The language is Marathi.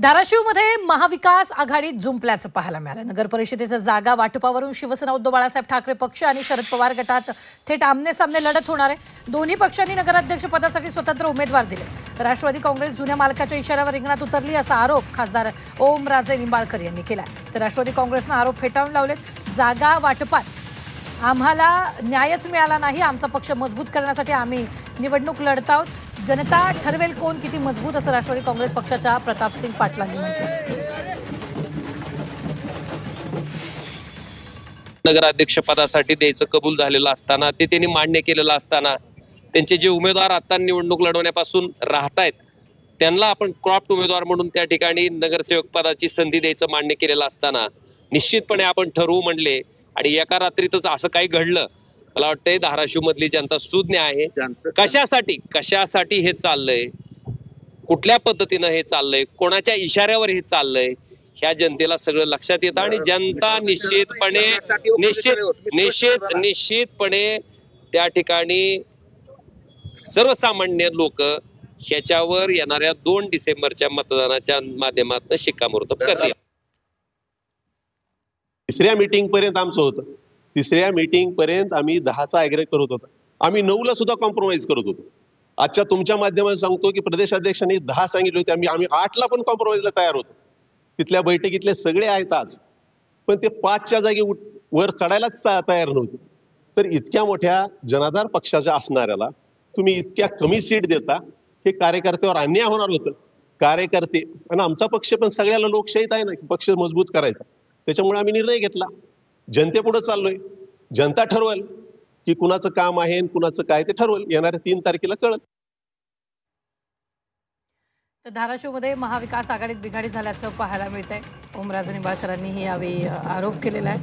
धाराशिवमध्ये महाविकास आघाडीत जुंपल्याचं पाहायला मिळालं। नगर परिषदेच्या जागा वाटपावरून शिवसेना उद्धव बाळासाहेब ठाकरे पक्ष आणि शरद पवार गटात थेट आमने-सामने लढत होणार आहे। दोन्ही पक्षांनी नगराध्यक्ष पदासाठी स्वतंत्र उमेदवार दिले। राष्ट्रवादी काँग्रेस जुन्या मालकाच्या इशाऱ्यावर रिंगणात उतरली असा आरोप खासदार ओमराजे निंबाळकर यांनी केला। तर राष्ट्रवादी काँग्रेसने आरोप फेटाळून लावलेत। जागा वाटपात आम्हाला न्यायच मिळाला नाही, आमचा पक्ष मजबूत करण्यासाठी आम्ही निवडणूक लढत आहोत। जनता ठरवेल कोण किती मजबूत, असं राष्ट्रवादी काँग्रेस पक्षाच्या प्रतापसिंग पाटलांनी म्हटलं। नगराध्यक्ष पदासाठी द्यायचं कबूल झालेलं असताना ते त्यांनी मान्य केलेलं असताना त्यांचे जे उमेदवार आता निवडणूक लढवण्यापासून राहतायत त्यांना आपण क्रॉप्ड उमेदवार म्हणून त्या ठिकाणी नगरसेवक पदाची संधी द्यायचं मान्य केलेलं असताना निश्चितपणे आपण ठरवू म्हणले आणि एका रात्रीतच असं काही घडलं। मला वाटतंय धाराशिव मधली जनता सुज्ञ आहे। कशासाठी हे चाललंय, कुठल्या पद्धतीनं हे चाललंय, कोणाच्या इशाऱ्यावर हे चाललंय, ह्या जनतेला सगळं लक्षात येतं आणि जनता निश्चितपणे त्या ठिकाणी सर्वसामान्य लोक ह्याच्यावर येणाऱ्या 2 डिसेंबरच्या मतदानाच्या माध्यमातून शिक्कामोर्तब करतील। तिसऱ्या मीटिंग पर्यंत आमचं होतं। तिसऱ्या मीटिंग पर्यंत आम्ही 10चा ॲग्री करत होतो, आम्ही 9ला सुद्धा कॉम्प्रोमाइज करत होतो। आजच्या तुमच्या माध्यमातून सांगतो की प्रदेश अध्यक्षांनी 10 सांगितले होते, आम्ही 8ला पण कॉम्प्रोमाइजला तयार होतो। तिथल्या बैठकीतले सगळे आहेत आज, पण ते 5च्या जागी वर चढायलाच तयार नव्हते। तर इतक्या मोठ्या जनाधार पक्षाच्या असणाऱ्याला तुम्ही इतक्या कमी सीट देता, हे कार्यकर्त्यावर अन्याय होणार होतं। कार्यकर्ते आणि आमचा पक्ष पण सगळ्याला लोकशाहीत आहे ना, पक्ष मजबूत करायचा, त्याच्यामुळे आम्ही निर्णय घेतला। जनतेपुढे चाललोय, जनता ठरवेल की कुणाचं काम आहे कुणाचं काय ते ठरवेल, येणाऱ्या 3 तारखेला कळेल। तर धाराशिवमध्ये महाविकास आघाडीत बिघाडी झाल्याचं पाहायला मिळतंय। ओमराजे निंबाळकरांनीही यावेळी आरोप केलेला आहे।